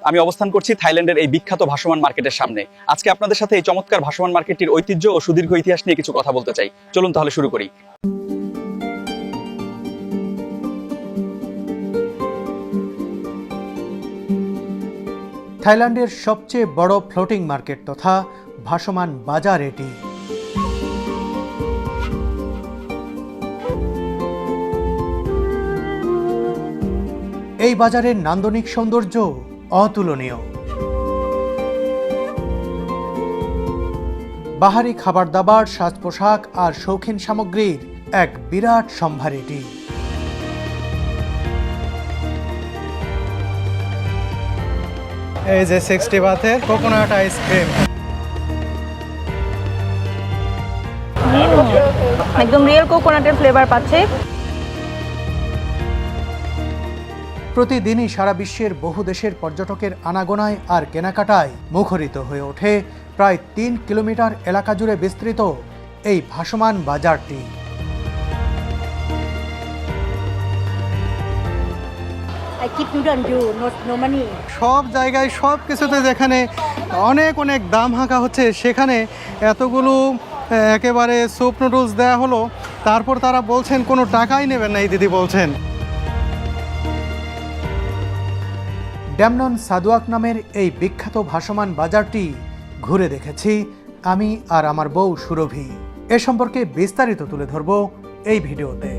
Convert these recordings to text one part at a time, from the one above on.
আমি অবস্থান করছি থাইল্যান্ডের এই বিখ্যাত ভাসমান মার্কেটের সামনে। আজকে আপনাদের সাথে এই চমৎকার ভাসমান মার্কেটটির ঐতিহ্য ও সুদীর্ঘ ইতিহাস নিয়ে কিছু কথা বলতে চাই। চলুন তাহলে শুরু করি। থাইল্যান্ডের সবচেয়ে বড় ফ্লোটিং মার্কেট তথা ভাসমান বাজার এটি। এই বাজারের নান্দনিক সৌন্দর্য অতুলনীয়। বাহারি খাবার দাবার, সাজ পোশাক আর শৌখিন সামগ্রীর এক বিরাট সম্ভার এটি। এই যে 60 বাথের কোকোনাট আইসক্রিম, একদম রিয়েল কোকোনাটের ফ্লেভার পাচ্ছে। প্রতিদিনই সারা বিশ্বের বহু দেশের পর্যটকের আনাগোনায় আর কেনাকাটায় মুখরিত হয়ে ওঠে প্রায় 3 কিলোমিটার এলাকা জুড়ে বিস্তৃত এই ভাসমান বাজারটি। সব জায়গায় সব কিছুতে যেখানে অনেক অনেক দাম হাঁকা হচ্ছে, সেখানে এতগুলো একেবারে স্যুপ নুডলস দেওয়া হলো, তারপর তারা বলছেন কোনো টাকাই নেবেন না। এই দিদি বলছেন ড্যামনন সাদুয়াক নামের এই বিখ্যাত ভাসমান বাজারটি ঘুরে দেখেছি আমি আর আমার বউ সুরভি। এ সম্পর্কে বিস্তারিত তুলে ধরব এই ভিডিওতে।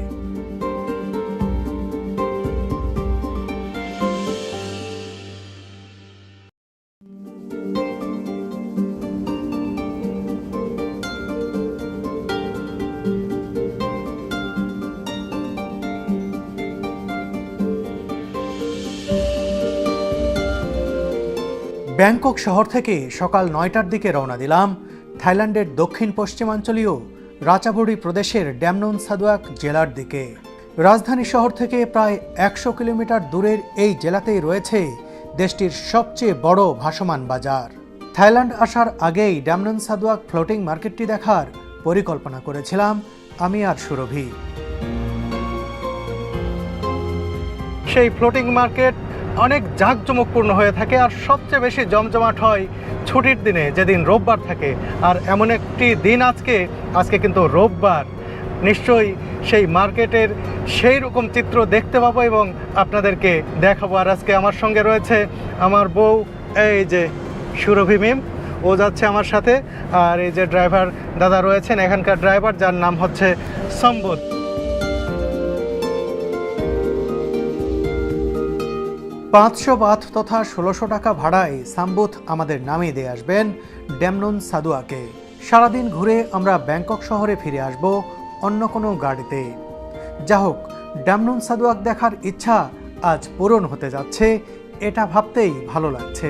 ব্যাংকক শহর থেকে সকাল 9টার দিকে রওনা দিলাম থাইল্যান্ডের দক্ষিণ পশ্চিমাঞ্চলীয় রাচাবুরি প্রদেশের ড্যামনন সাদুয়াক জেলার দিকে। রাজধানী শহর থেকে প্রায় 100 কিলোমিটার দূরের এই জেলাতেই রয়েছে দেশটির সবচেয়ে বড় ভাসমান বাজার। থাইল্যান্ড আসার আগেই ড্যামনন সাদুয়াক ফ্লোটিং মার্কেটটি দেখার পরিকল্পনা করেছিলাম আমি আর সুরভি। সেই ফ্লোটিং মার্কেট অনেক জাঁকজমকপূর্ণ হয়ে থাকে আর সবচেয়ে বেশি জমজমাট হয় ছুটির দিনে, যেদিন রোববার থাকে। আর এমন একটি দিন আজকে কিন্তু রোববার। নিশ্চয়ই সেই মার্কেটের সেই রকম চিত্র দেখতে পাবো এবং আপনাদেরকে দেখাবো। আর আজকে আমার সঙ্গে রয়েছে আমার বউ, এই যে সুরভি মিম, ও যাচ্ছে আমার সাথে। আর এই যে ড্রাইভার দাদা রয়েছেন, এখানকার ড্রাইভার, যার নাম হচ্ছে সম্বুদ। 500 বাথ তথা 1600 টাকা ভাড়ায় সাম্বুথ আমাদের নামিয়ে দিয়ে আসবেন ড্যামনন সাদুয়াকে। সারাদিন ঘুরে আমরা ব্যাংকক শহরে ফিরে আসব অন্য কোনো গাড়িতে। যা হোক, ড্যামনন সাদুয়াক দেখার ইচ্ছা আজ পূরণ হতে যাচ্ছে, এটা ভাবতেই ভালো লাগছে।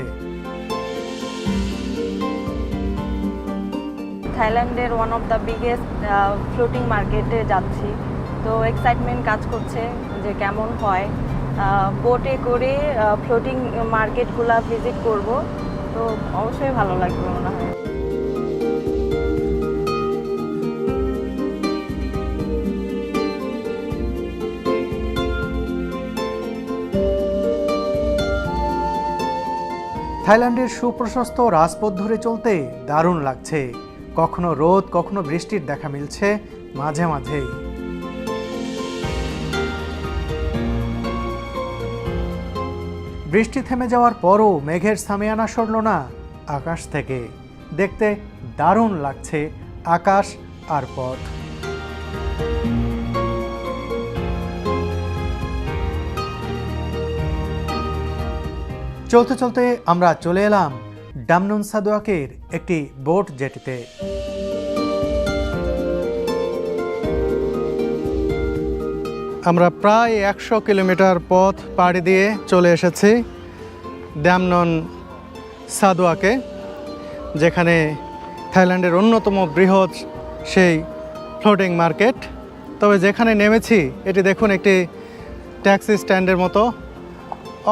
থাইল্যান্ডের one of the biggest floating মার্কেটে যাচ্ছি, তো এক্সাইটমেন্ট কাজ করছে যে কেমন হয়। বোটে করে ফ্লোটিং মার্কেটগুলা ভিজিট করব, তো অবশ্যই ভালো লাগবে মনে হয়। থাইল্যান্ডের সুপ্রশস্ত রাজপথ ধরে চলতে দারুণ লাগছে। কখনো রোদ, কখনো বৃষ্টির দেখা মিলছে মাঝে মাঝেই। বৃষ্টি থেমে যাওয়ার পরও মেঘের সামিয়ানা সরল না আকাশ থেকে। দেখতে দারুণ লাগছে আকাশ আর পথ। চলতে চলতে আমরা চলে এলাম ড্যামনন সাদুয়াকের একটি বোট জেটিতে। আমরা প্রায় 100 কিলোমিটার পথ পাড়ি দিয়ে চলে এসেছি ড্যামনন সাদুয়াকে, যেখানে থাইল্যান্ডের অন্যতম বৃহৎ সেই ফ্লোটিং মার্কেট। তবে যেখানে নেমেছি এটি দেখুন, একটি ট্যাক্সি স্ট্যান্ডের মতো।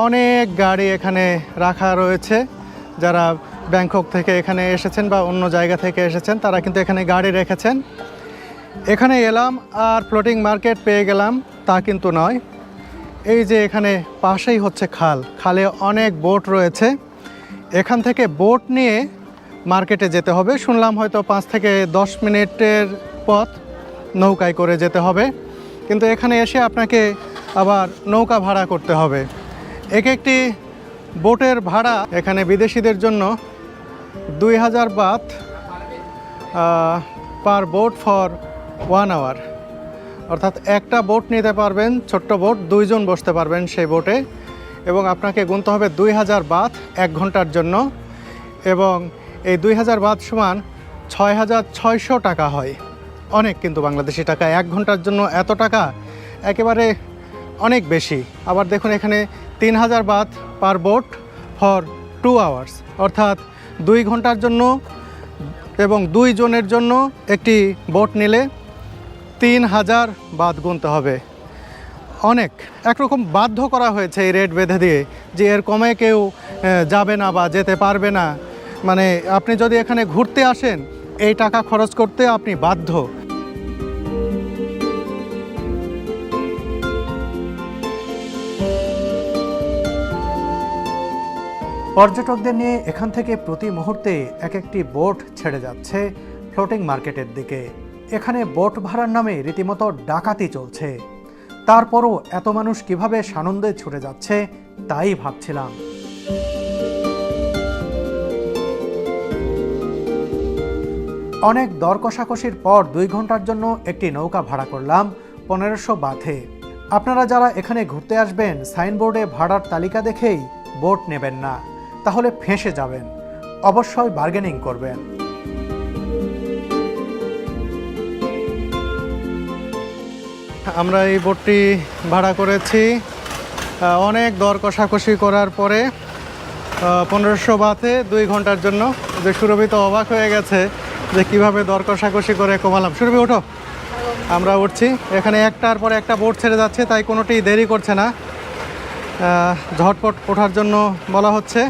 অনেক গাড়ি এখানে রাখা রয়েছে। যারা ব্যাংকক থেকে এখানে এসেছেন বা অন্য জায়গা থেকে এসেছেন তারা কিন্তু এখানে গাড়ি রেখেছেন। এখানে এলাম আর ফ্লোটিং মার্কেট পেয়ে গেলাম তা কিন্তু নয়। এই যে এখানে পাশেই হচ্ছে খাল, খালে অনেক বোট রয়েছে। এখান থেকে বোট নিয়ে মার্কেটে যেতে হবে। শুনলাম হয়তো 5 থেকে 10 মিনিটের পথ নৌকায় করে যেতে হবে, কিন্তু এখানে এসে আপনাকে আবার নৌকা ভাড়া করতে হবে। এক একটি বোটের ভাড়া এখানে বিদেশিদের জন্য 2000 বাত পার বোট ফর 1 আওয়ার, অর্থাৎ একটা বোট নিতে পারবেন, ছোট্ট বোট, 2 জন বসতে পারবেন সেই বোটে, এবং আপনাকে গুনতে হবে 2000 বাত 1 ঘন্টার জন্য, এবং এই 2000 বাত সমান 6600 টাকা হয়। অনেক কিন্তু বাংলাদেশি টাকা, 1 ঘন্টার জন্য এত টাকা একেবারে অনেক বেশি। আবার দেখুন এখানে 3000 বাত পার বোট ফর 2 আওয়ার্স, অর্থাৎ 2 ঘন্টার জন্য এবং 2 জনের জন্য একটি বোট নিলে 3000 বাত গুনতে হবে। অনেক একরকম বাধ্য করা হয়েছে এই রেট বেঁধে দিয়ে, যে এর কমে কেউ যাবে না বা যেতে পারবে না। মানে আপনি যদি এখানে ঘুরতে আসেন, এই টাকা খরচ করতে আপনি বাধ্য। পর্যটকদের নিয়ে এখান থেকে প্রতি মুহূর্তে এক একটি বোট ছেড়ে যাচ্ছে ফ্লোটিং মার্কেটের দিকে। এখানে বোট ভাড়ার নামে রীতিমতো ডাকাতি চলছে। তারপরও এত মানুষ কিভাবে সানন্দে ছুটে যাচ্ছে তাই ভাবছিলাম। অনেক দর কষাকষির পর 2 ঘন্টার জন্য একটি নৌকা ভাড়া করলাম 1500 বাথে। আপনারা যারা এখানে ঘুরতে আসবেন, সাইনবোর্ডে ভাড়ার তালিকা দেখেই বোট নেবেন না, তাহলে ফেঁসে যাবেন। অবশ্যই বার্গেনিং করবেন। আমরা এই বোটটি ভাড়া করেছি, অনেক দর কষাকষি করার পরে 1500 বাথে 2 ঘন্টার জন্য। যে সুরভি তো অবাক হয়ে গেছে যে কিভাবে দর কষাকষি করে কমালাম। সুরভি ওঠো, আমরা উঠছি। এখানে একটার পর একটা বোট ছেড়ে যাচ্ছে, তাই কোনোটি দেরি করছে না, ঝটপট ওঠার জন্য বলা হচ্ছে।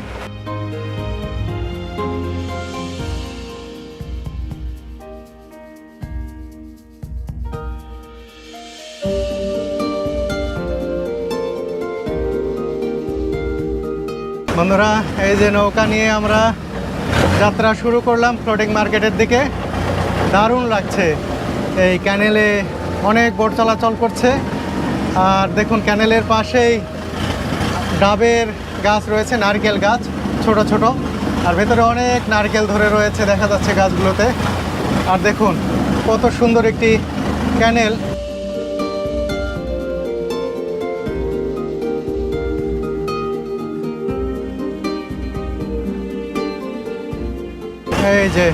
বন্ধুরা, এই যে নৌকা নিয়ে আমরা যাত্রা শুরু করলাম ফ্লোটিং মার্কেটের দিকে। দারুণ লাগছে, এই ক্যানেলে অনেক বোট চলাচল করছে। আর দেখুন ক্যানেলের পাশেই ডাবের গাছ রয়েছে, নারকেল গাছ ছোট ছোট, আর ভেতরে অনেক নারকেল ধরে রয়েছে দেখা যাচ্ছে গাছগুলোতে। আর দেখুন কত সুন্দর একটি ক্যানেল। এই যে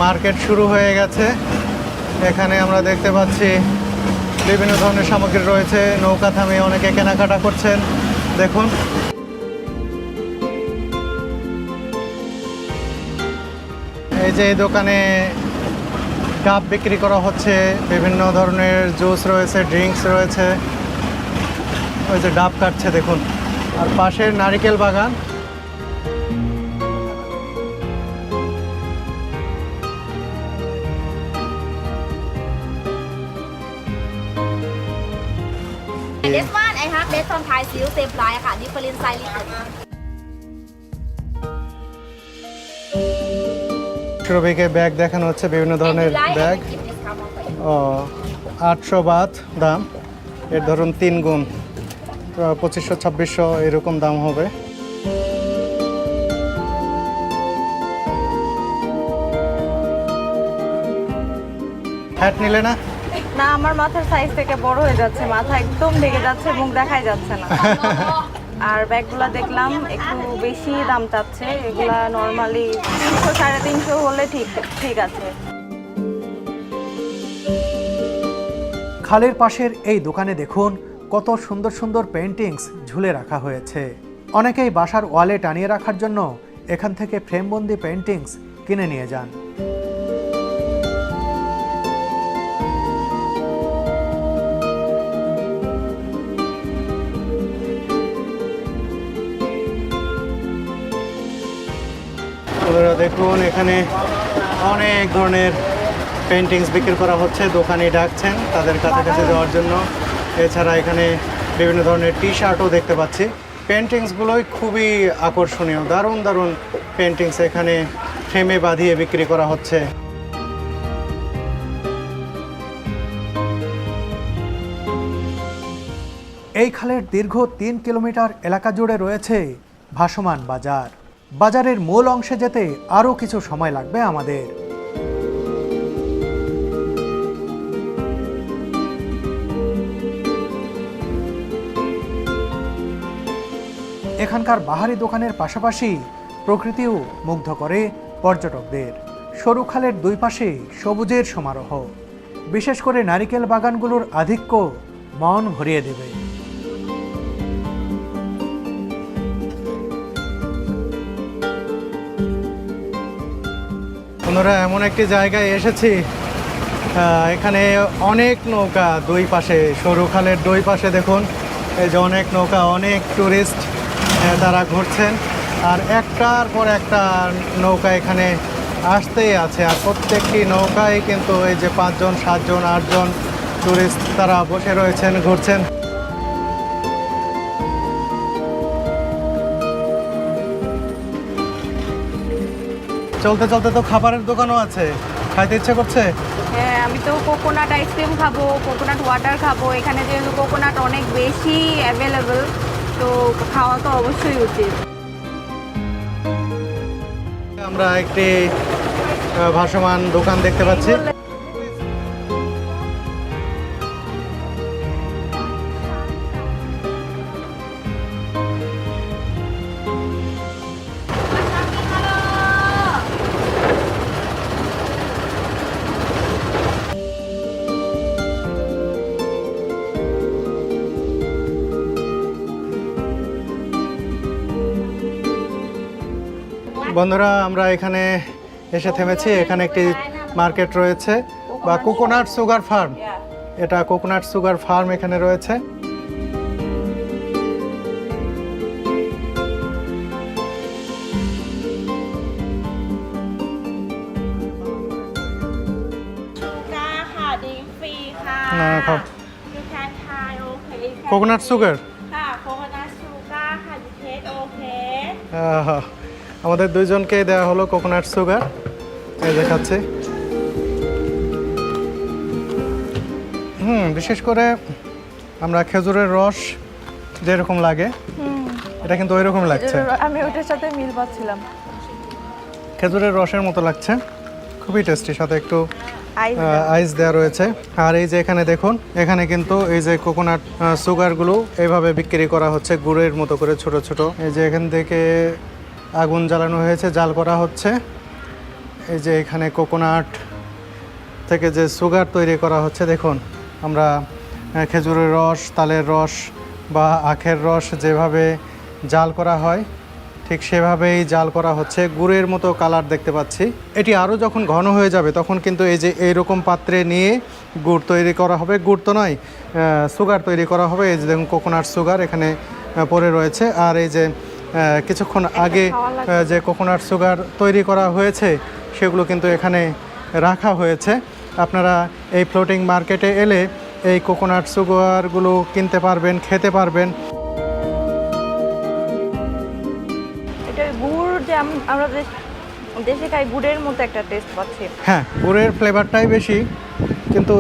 মার্কেট শুরু হয়ে গেছে। এখানে আমরা দেখতে পাচ্ছি বিভিন্ন ধরনের সামগ্রী রয়েছে। নৌকা থামিয়ে অনেকে কেনাকাটা করছেন। দেখুন এই যে এই দোকানে ডাব বিক্রি করা হচ্ছে, বিভিন্ন ধরনের জুস রয়েছে, ড্রিঙ্কস রয়েছে। ওই যে ডাব কাটছে দেখুন, আর পাশের নারিকেল বাগান। This one I have based on Thai seal same price ค่ะ different size little সুরভিকে bag দেখানো হচ্ছে, বিভিন্ন ধরনের ব্যাগ। ও 800 বাত দাম, এর ধরুন 3 গুণ, 2500-2600 এরকম দাম হবে। হ্যাট নিলে না? না, আমার মাথার সাইজ থেকে বড় হয়ে যাচ্ছে, মাথা একদম ঢেকে যাচ্ছে, মুখ দেখাই যাচ্ছে না। আর ব্যাগগুলো দেখলাম একটু বেশি দাম চাচ্ছে, এগুলা নর্মালি 300-350 হলে ঠিক আছে। খালের পাশের এই দোকানে দেখুন কত সুন্দর সুন্দর পেইন্টিংস ঝুলে রাখা হয়েছে। অনেকেই বাসার ওয়ালে টানিয়ে রাখার জন্য এখান থেকে ফ্রেমবন্দি পেইন্টিংস কিনে নিয়ে যান। দেখুন এখানে অনেক ধরনের পেইন্টিংস বিক্রি করা হচ্ছে, দোকানি ডাকছেন তাদের কাছাকাছি দেওয়ার জন্য। এছাড়া এখানে বিভিন্ন ধরনের টি শার্টও দেখতে পাচ্ছি। পেন্টিংসগুলোই খুবই আকর্ষণীয়, দারুণ দারুণ পেন্টিংস এখানে ফ্রেমে বাঁধিয়ে বিক্রি করা হচ্ছে। এই খালের দীর্ঘ 3 কিলোমিটার এলাকা জুড়ে রয়েছে ভাসমান বাজার। বাজারের মূল অংশে যেতে আরও কিছু সময় লাগবে আমাদের। এখানকার বাহারি দোকানের পাশাপাশি প্রকৃতিও মুগ্ধ করে পর্যটকদের। সরু খালের দুই পাশে সবুজের সমারোহ, বিশেষ করে নারিকেল বাগানগুলোর আধিক্য মন ভরিয়ে দেবে। আমরা এমন একটি জায়গায় এসেছি, এখানে অনেক নৌকা, দুই পাশে সরু খালের দুই পাশে দেখুন এই যে অনেক নৌকা, অনেক টুরিস্ট তারা ঘুরছেন, আর একটার পর একটা নৌকা এখানে আসতেই আছে। আর প্রত্যেকটি নৌকায় কিন্তু এই যে 5 জন 7 জন 8 জন টুরিস্ট তারা বসে রয়েছেন, ঘুরছেন। চলতে চলতে তো খাবারের দোকানও আছে, খাইতে ইচ্ছে করছে। হ্যাঁ, আমি তো কোকোনাট আইসক্রিম খাবো, কোকোনাট ওয়াটার খাবো। এখানে যেহেতু কোকোনাট অনেক বেশি অ্যাভেলেবল, তো খাওয়া তো অবশ্যই উচিত। আমরা একটি ভাসমান দোকান দেখতে পাচ্ছি। বন্ধুরা, আমরা এখানে এসে থেমেছি। এখানে একটি মার্কেট রয়েছে বা কোকোনাট সুগার ফার্ম, এটা কোকোনাট সুগার ফার্ম এখানে রয়েছে।ครับকোকোনাট সুগার, আমাদের দুইজনকে দেওয়া হলো কোকোনাট সুগার, এই দেখাচ্ছে। বিশেষ করে আমরা খেজুরের রস যেরকম লাগে এটা কিন্তু ওই রকম লাগছে। আমি ওটার সাথে মিল পাচ্ছিলাম, খেজুরের রসের মতো লাগছে, খুবই টেস্টি, সাথে একটু আইস দেওয়া রয়েছে। আর এই যে এখানে দেখুন, এখানে কিন্তু এই যে কোকোনাট সুগারগুলো এইভাবে বিক্রি করা হচ্ছে গুড়ের মতো করে ছোট ছোট। এই যে এখান থেকে আগুন জ্বালানো হয়েছে, জাল করা হচ্ছে। এই যে এখানে কোকোনাট থেকে যে সুগার তৈরি করা হচ্ছে, দেখুন আমরা খেজুরের রস, তালের রস বা আখের রস যেভাবে জাল করা হয় ঠিক সেভাবেই জাল করা হচ্ছে, গুড়ের মতো কালার দেখতে পাচ্ছি। এটি আরও যখন ঘন হয়ে যাবে তখন কিন্তু এই যে এইরকম পাত্রে নিয়ে গুড় তৈরি করা হবে, গুড় তো নয়, সুগার তৈরি করা হবে। এই যে দেখুন কোকোনাট সুগার এখানে পড়ে রয়েছে। আর এই যে কিছুক্ষণ আগে যে কোকোনাট সুগার তৈরি করা হয়েছে সেগুলো কিন্তু এখানে রাখা হয়েছে। আপনারা এই ফ্লোটিং মার্কেটে এলে এই কোকোনাট সুগারগুলো কিনতে পারবেন, খেতে পারবেন। এটা গুড় যে আমরা দেশে খাই, গুড়ের মতো একটা টেস্ট পাচ্ছি। হ্যাঁ, গুড়ের ফ্লেভারটাই বেশি, কিন্তু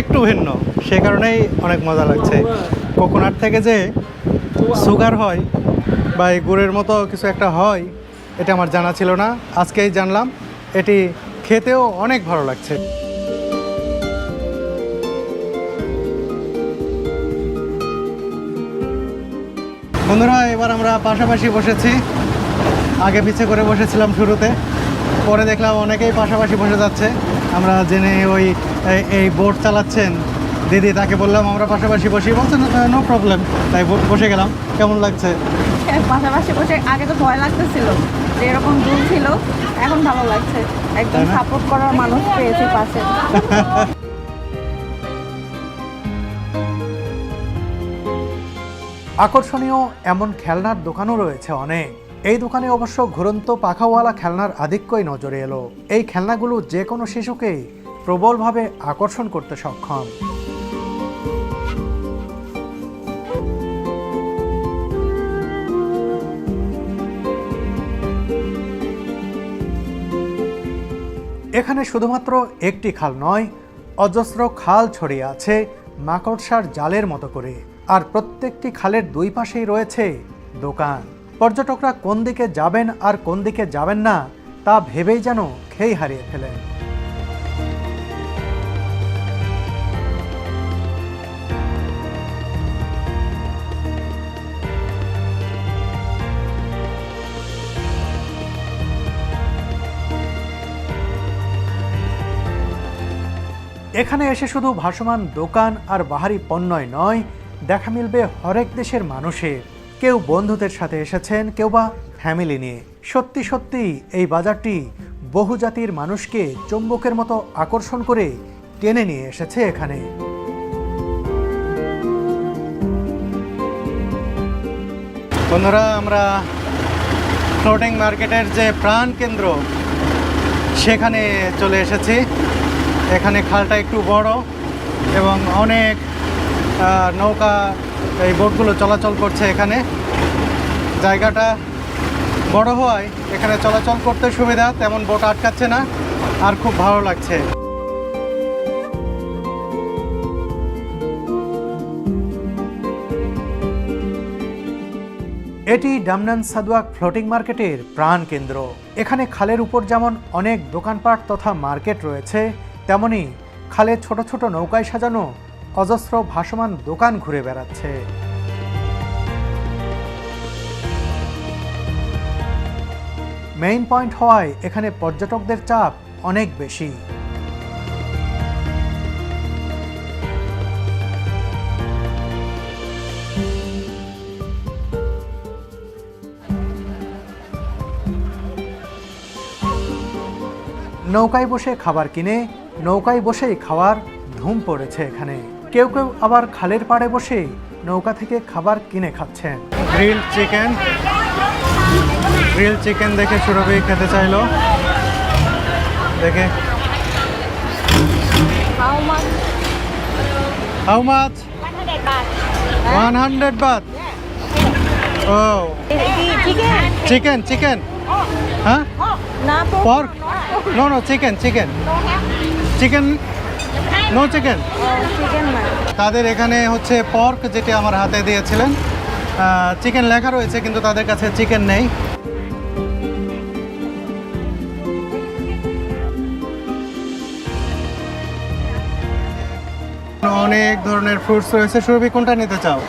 একটু ভিন্ন, সে কারণেই অনেক মজা লাগছে। কোকোনাট থেকে যে সুগার হয় বা এই গুড়ের মতো কিছু একটা হয়, এটা আমার জানা ছিল না, আজকেই জানলাম। এটি খেতেও অনেক ভালো লাগছে। বন্ধুরা, এবার আমরা পাশাপাশি বসেছি, আগে পিছে করে বসেছিলাম শুরুতে, পরে দেখলাম অনেকেই পাশাপাশি বসে যাচ্ছে। আমরা জেনে ওই এই বোট চালাচ্ছেন দিদি, তাকে বললাম আমরা পাশাপাশি বসি, বলছেন নো প্রবলেম, তাই বসে গেলাম। কেমন লাগছে? পাশাপাশি বসে আগে তো ভয় লাগতেছিল যে এরকম দূর ছিল, এখন ভালো লাগছে, একদম সাপোর্ট করার মানুষ পেয়েছি পাশে। আকর্ষণীয় এমন খেলনার দোকানও রয়েছে অনেক। এই দোকানে অবশ্য ঘুরন্ত পাখাওয়ালা খেলনার আধিক্যই নজরে এলো। এই খেলনাগুলো যে কোনো শিশুকে প্রবলভাবে আকর্ষণ করতে সক্ষম। এখানে শুধুমাত্র একটি খাল নয়, অজস্র খাল ছড়িয়ে আছে মাকড়সার জালের মতো করে। আর প্রত্যেকটি খালের দুই পাশেই রয়েছে দোকান। পর্যটকরা কোন দিকে যাবেন আর কোন দিকে যাবেন না তা ভেবেই যেন খেই হারিয়ে ফেলেন। এখানে এসে শুধু ভাসমান দোকান আর বাহারি পণ্যই নয়, দেখা মিলবে হরেক দেশের মানুষের। কেউ বন্ধুদের সাথে এসেছেন, কেউ বা ফ্যামিলি নিয়ে। সত্যি সত্যি এই বাজারটি বহু জাতির মানুষকে চুম্বকের মতো আকর্ষণ করে টেনে নিয়ে এসেছে এখানে। বন্ধুরা, আমরা ফ্লোটিং মার্কেটের যে প্রাণ কেন্দ্র সেখানে চলে এসেছি। এখানে খালটা একটু বড় এবং অনেক নৌকা, এই বোটগুলো চলাচল করছে। এখানে জায়গাটা বড় হওয়ায় এখানে চলাচল করতে সুবিধা, তেমন বোট আটকাচ্ছে না, আর খুব ভালো লাগছে। এটি ডামনান সাদওয়াক ফ্লোটিং মার্কেটের প্রাণ কেন্দ্র। এখানে খালের উপর যেমন অনেক দোকানপাট তথা মার্কেট রয়েছে, তেমনি খালে ছোট ছোট নৌকায় সাজানো অজস্র ভাসমান দোকান ঘুরে বেড়াচ্ছে। মেইন পয়েন্ট হওয়ায় এখানে পর্যটকদের চাপ অনেক বেশি। নৌকায় বসে খাবার কিনে নৌকায় বসেই খাওয়ার ধুম পড়েছে এখানে। কেউ কেউ আবার খালের পাড়ে বসে নৌকা থেকে খাবার কিনে খাচ্ছেন। গ্রিল চিকেন দেখে সুরভি খেতে চাইলো। দেখে how much? 100 baht. Oh, chicken. Huh? Pork? No, chicken. No chicken. তাদের এখানে হচ্ছে পর্ক, যেটা আমার হাতে দিয়েছিলেন। চিকেন লেখা রয়েছে কিন্তু তাদের কাছে চিকেন নেই। অনেক ধরনের ফ্রুটস রয়েছে। সুরভি কোনটা নিতে চাও?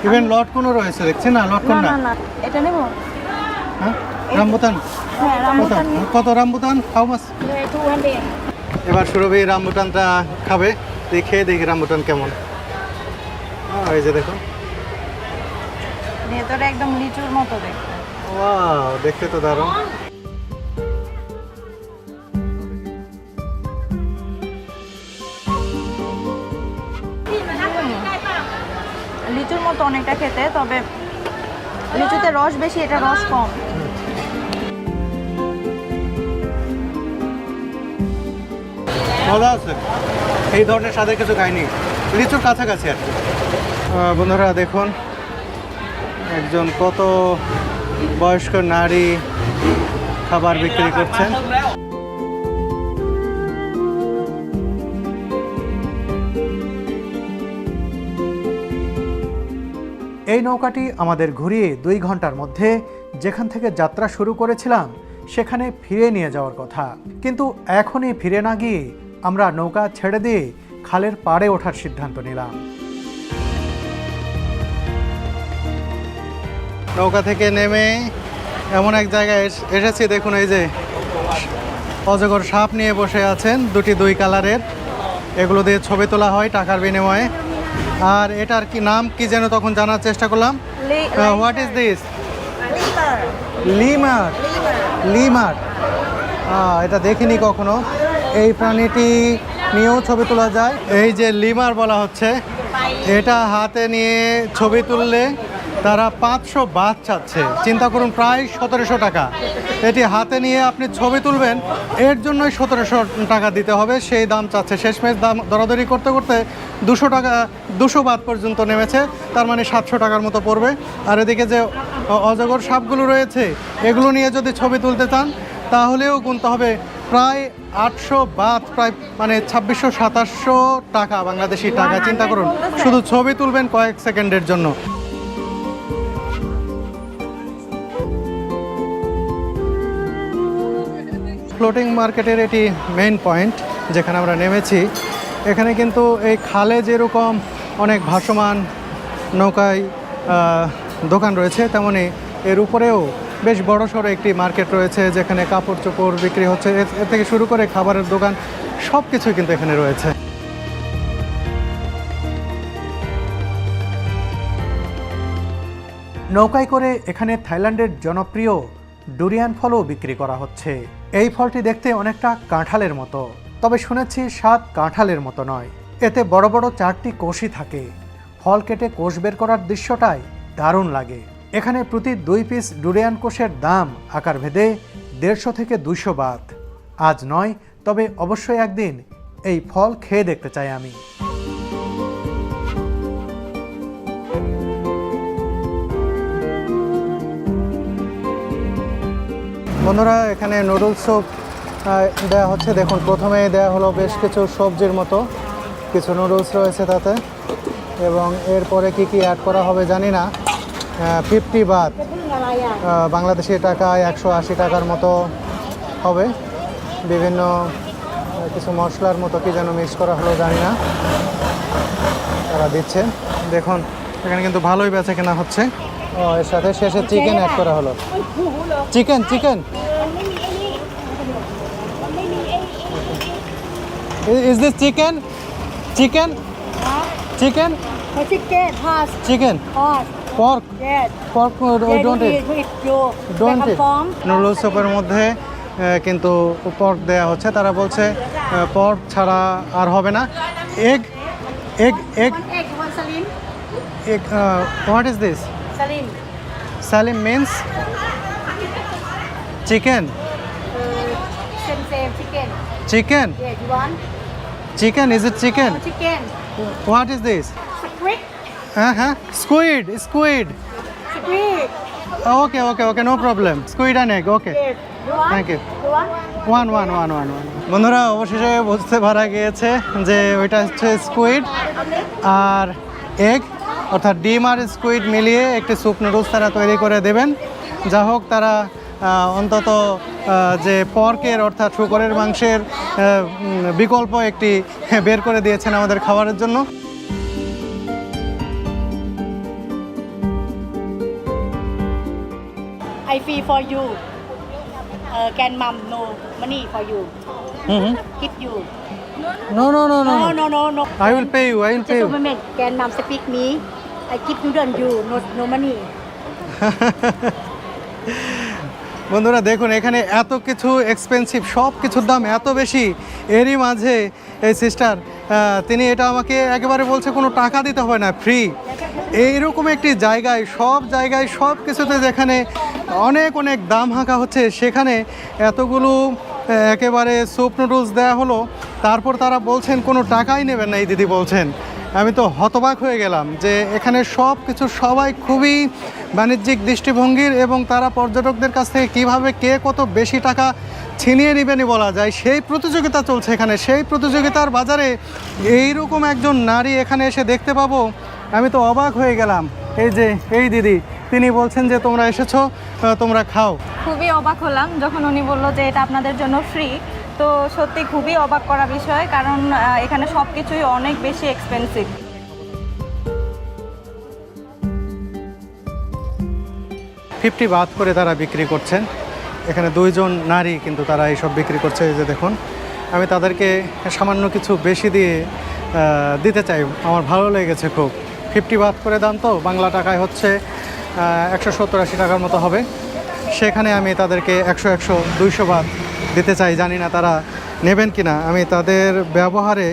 ইভেন লটকনও রয়েছে, দেখছি না? লটকন না, এটা নেব। হ্যাঁ, রামবুতান। কত রামবুতান? How much? 200 এবার সুরভি রামবুটানটা খাবে। দেখি রামবুটান কেমন। এই যে দেখো, ভেতরে একদম লিচুর মতো দেখতে। ওয়াও, দেখতে তো দারুণ। লিচুর মতো অনেকটা খেতে, তবে লিচুতে রস বেশি, এটা রস কম। মজা আছে। এই ধরনের স্বাদের কিছু খাইনি, লিচুর কাছাকাছি আর কি। বন্ধুরা দেখুন, একজন কত বয়স্ক নারী খাবার বিক্রি করছেন। এই নৌকাটি আমাদের ঘুরিয়ে 2 ঘন্টার মধ্যে যেখান থেকে যাত্রা শুরু করেছিলাম সেখানে ফিরে নিয়ে যাওয়ার কথা, কিন্তু এখনই ফিরে না গিয়ে আমরা নৌকা ছেড়ে দিয়ে খালের পাড়ে ওঠার সিদ্ধান্ত নিলাম। নৌকা থেকে নেমে এমন এক জায়গায় এসেছি, দেখুন এই যে অজগর সাপ নিয়ে বসে আছেন, 2 কালারের। এগুলো দিয়ে ছবি তোলা হয় টাকার বিনিময়ে। আর এটার কি নাম কি যেন তখন জানার চেষ্টা করলাম। What is this? লিমার। এটা দেখিনি কখনো। এই প্রাণীটি নিয়েও ছবি তোলা যায়। এই যে লিমার বলা হচ্ছে, এটা হাতে নিয়ে ছবি তুললে তারা 500 বাত চাচ্ছে। চিন্তা করুন, প্রায় 1700 টাকা। এটি হাতে নিয়ে আপনি ছবি তুলবেন, এর জন্যই 1700 টাকা দিতে হবে, সেই দাম চাচ্ছে। শেষমেশ দাম দরাদরি করতে করতে 200 বাত পর্যন্ত নেমেছে, তার মানে 700 টাকার মতো পড়বে। আর এদিকে যে অজগর সাপগুলো রয়েছে, এগুলো নিয়ে যদি ছবি তুলতে চান তাহলেও গুনতে হবে প্রায় 800 বাত, প্রায় মানে 2600-2700 টাকা বাংলাদেশি টাকা। চিন্তা করুন, শুধু ছবি তুলবেন কয়েক সেকেন্ডের জন্য। ফ্লোটিং মার্কেটের এটি মেইন পয়েন্ট যেখানে আমরা নেমেছি। এখানে কিন্তু এই খালে যেরকম অনেক ভাসমান নৌকায় দোকান রয়েছে, তেমনি এর উপরেও বেশ বড়সড় একটি মার্কেট রয়েছে যেখানে কাপড় চোপড় বিক্রি হচ্ছে, এর থেকে শুরু করে খাবারের দোকান সব কিছুই কিন্তু এখানে রয়েছে। নৌকায় করে এখানে থাইল্যান্ডের জনপ্রিয় ডুরিয়ান ফলও বিক্রি করা হচ্ছে। এই ফলটি দেখতে অনেকটা কাঁঠালের মতো, তবে শুনেছি স্বাদ কাঁঠালের মতো নয়। এতে বড় বড় 4টি কোষই থাকে। ফল কেটে কোষ বের করার দৃশ্যটাই দারুণ লাগে। এখানে প্রতি 2 পিস ডুরিয়ান কোষের দাম আকার ভেদে 150 থেকে 200 বাত। আজ নয়, তবে অবশ্যই একদিন এই ফল খেয়ে দেখতে চাই আমি। বন্ধুরা, এখানে নুডলস স্যুপ দেওয়া হচ্ছে। দেখুন, প্রথমে দেওয়া হলো বেশ কিছু সবজির মতো, কিছু নুডলস রয়েছে তাতে, এবং এরপরে কি কি অ্যাড করা হবে জানি না। 50 বাত, বাংলাদেশি টাকায় 180 টাকার মতো হবে। বিভিন্ন কিছু মশলার মতো কি যেন মিক্স করা হলো জানি না, তারা দিচ্ছে। দেখুন, এখানে কিন্তু ভালোই বেচা কেনা হচ্ছে। ও, এর সাথে শেষে চিকেন অ্যাড করা হলো। Chicken chicken Is this chicken? Chicken? Chicken? Chicken, horse, Chicken? horse, Pork? yes. Pork? Don't eat. You Don't eat. from? Noodles স্যুপের মধ্যে কিন্তু পর্ক দেওয়া হচ্ছে। তারা বলছে পর্ক ছাড়া আর হবে না। Egg egg egg One egg, one salim. Egg what is this? Salim. সালিম means chicken. Same chicken. Chicken Yes, you want? Chicken is it chicken? No chicken. What is this? Squid. হ্যাঁ, squid squid. Squid. Okay okay okay, no problem. Squid and egg, okay. Yes. You want? Thank you. You want? One. বন্ধুরা, অবশেষে বুঝতে পারা গিয়েছে যে ওইটা হচ্ছে squid আর egg, অর্থাৎ ডিম আর স্কুইড মিলিয়ে একটি স্যুপ নুডলস তারা তৈরি করে দেবেন। যা হোক, তারা অন্তত যে পর্কের অর্থাৎ শূকরের মাংসের বিকল্প একটি বের করে দিয়েছেন আমাদের খাবারের জন্য। I fee for you. Can mom no money for you? Give you. No no no no No. I will pay you, Just a moment. Can mom speak me? I give you done you. No money. বন্ধুরা, দেখুন, এখানে এত কিছু expensive, সব কিছুর দাম এত বেশি। এরই মাঝে এই সিস্টার তিনি এটা আমাকে একেবারে বলছে কোনো টাকা দিতে হবে না, ফ্রি। এইরকম একটি জায়গায় সব কিছুতে যেখানে অনেক দাম হাঁকা হচ্ছে, সেখানে এতগুলো একেবারে স্যুপ নুডলস দেওয়া হলো, তারপর তারা বলছেন কোনো টাকাই নেবেন না। এই দিদি বলছেন, আমি তো হতবাক হয়ে গেলাম যে এখানে সব কিছু সবাই খুবই বাণিজ্যিক দৃষ্টিভঙ্গির, এবং তারা পর্যটকদের কাছ থেকে কিভাবে কে কত বেশি টাকা ছিনিয়ে নেবেনই বলা যায়, সেই প্রতিযোগিতা চলছে এখানে। সেই প্রতিযোগিতার বাজারে এইরকম একজন নারী এখানে এসে দেখতে পাবো, আমি তো অবাক হয়ে গেলাম। এই যে এই দিদি, তিনি বলছেন যে তোমরা এসেছো, তোমরা খাও। খুবই অবাক হলাম যখন উনি বললো যে এটা আপনাদের জন্য ফ্রি। তো সত্যি খুবই অবাক করা বিষয়, কারণ এখানে সব কিছুই অনেক বেশি এক্সপেন্সিভ। 50 বাত করে তারা বিক্রি করছেন। এখানে 2 জন নারী কিন্তু তারা এইসব বিক্রি করছে। এই যে দেখুন, আমি তাদেরকে সামান্য কিছু বেশি দিয়ে দিতে চাই, আমার ভালো লেগেছে খুব। 50 বাত করে দাম, তো বাংলা টাকায় হচ্ছে 170-80 টাকার মতো হবে। সেখানে আমি তাদেরকে 100-200 বাত দিতে চাই। জানি না তারা নেবেন কিনা। আমি তাদের ব্যবহারে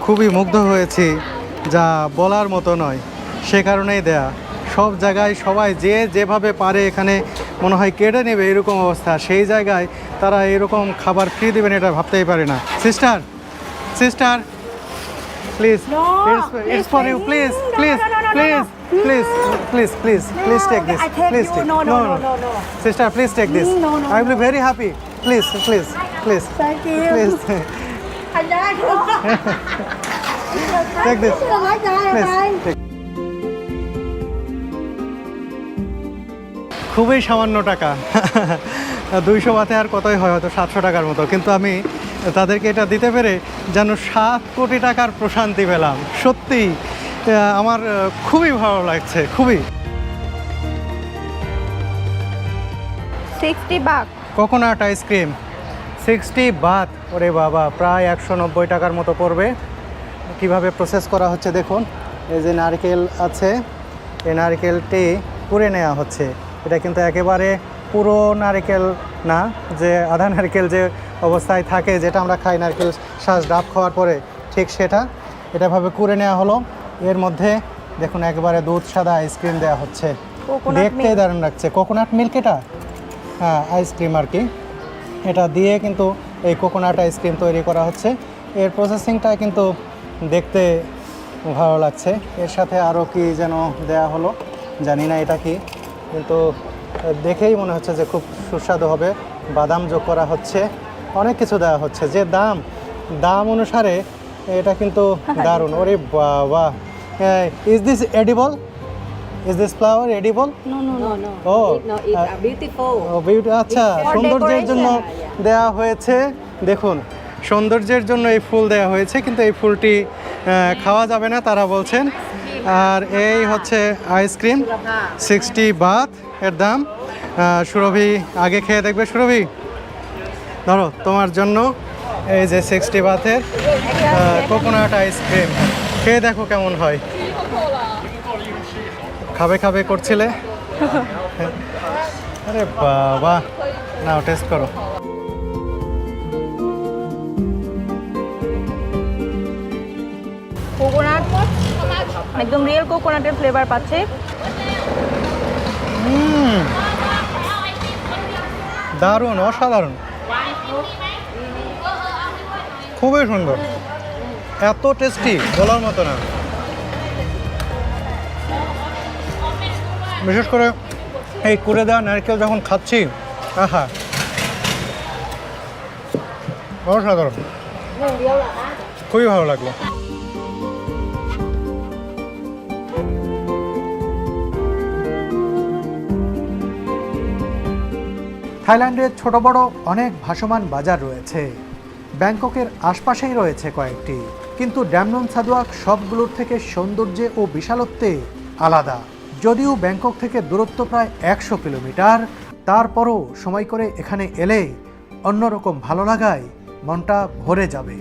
খুবই মুগ্ধ হয়েছি, যা বলার মতো নয়। সে কারণেই দেয়া। সব জায়গায় সবাই যে যেভাবে পারে এখানে মনে হয় কেটে নেবে, এরকম অবস্থা। সেই জায়গায় তারা এরকম খাবার ফ্রি দেবেন, এটা ভাবতেই পারে না। Sister please, it's for you, please take this. I take Please you. take. No. Sister, please take this. No. I will be very happy. Please please please Thank you. Please Anh đã take this nói cho please anh. খুবই সামান্য টাকা 200 বাতে আর কতই হয়, হয়তো 700 টাকার মতো, কিন্তু আমি তাদেরকে এটা দিতে পেরে যেন 7 কোটি টাকার প্রশান্তি পেলাম। সত্যি আমার খুবই ভালো লাগছে, খুবই। 60 বাক। কোকোনাট আইসক্রিম 60 বাত, ওরে বাবা, প্রায় 190 টাকার মতো পড়বে। কিভাবে প্রসেস করা হচ্ছে দেখুন। এই যে নারকেল আছে, এই নারকেলটি পুড়ে নেওয়া হচ্ছে। এটা কিন্তু একেবারে পুরো নারকেল না, যে আধা নারকেল যে অবস্থায় থাকে, যেটা আমরা খাই নারকেল শ্বাস ডাব খাওয়ার পরে, ঠিক সেটা। এটাভাবে কুড়ে নেওয়া হলো। এর মধ্যে দেখুন একেবারে দুধ সাদা আইসক্রিম দেওয়া হচ্ছে, Coconut দেখতেই milk। দারুণ লাগছে। কোকোনাট মিল্ক, এটা হ্যাঁ আইসক্রিম আর কি। এটা দিয়ে কিন্তু এই কোকোনাট আইসক্রিম তৈরি করা হচ্ছে। এর প্রসেসিংটা কিন্তু দেখতে ভালো লাগছে। এর সাথে আরও কি যেন দেয়া হলো, জানি না এটা কি, কিন্তু দেখেই মনে হচ্ছে যে খুব সুস্বাদু হবে। বাদাম যোগ করা হচ্ছে, অনেক কিছু দেওয়া হচ্ছে। যে দাম অনুসারে এটা কিন্তু দারুণ। ওরে বাবা, is this edible? Is this flower edible? No, no, no, no. ও No, it's beautiful. আচ্ছা, For সৌন্দর্যের জন্য decoration. দেয়া হয়েছে। দেখুন, সৌন্দর্যের জন্য এই ফুল দেয়া হয়েছে, কিন্তু এই ফুলটি খাওয়া যাবে না তারা বলছেন। আর এই হচ্ছে আইসক্রিম 60 বাত এর দাম। সুরভি আগে খেয়ে দেখবে। সুরভি, ধরো তোমার জন্য এই যে 60 বাতের কোকোনাট আইসক্রিম, খেয়ে দেখো কেমন হয়। খাবে খাবে করছিলে। আরে বাবা, নাও টেস্ট করো। কোকোনাট, একদম রিয়েল কোকোনাটের ফ্লেভার পাচ্ছে। দারুণ, অসাধারণ, খুবই সুন্দর, এত টেস্টি বলার মতো না। বিশেষ করে এই কুড়ে দেওয়া নারকেল যখন খাচ্ছি, আহা, অসাধারণ, খুবই ভালো লাগলো। থাইল্যান্ডের ছোট বড় অনেক ভাসমান বাজার রয়েছে। ব্যাংককের আশপাশেই রয়েছে কয়েকটি, কিন্তু ড্যামনন সাদোয়াক সবগুলোর থেকে সৌন্দর্যে ও বিশালত্বে আলাদা। যদিও ব্যাংকক থেকে দূরত্ব প্রায় 100 কিলোমিটার, তারপরও সময় করে এখানে এলে অন্যরকম ভালো লাগায় মনটা ভরে যাবে।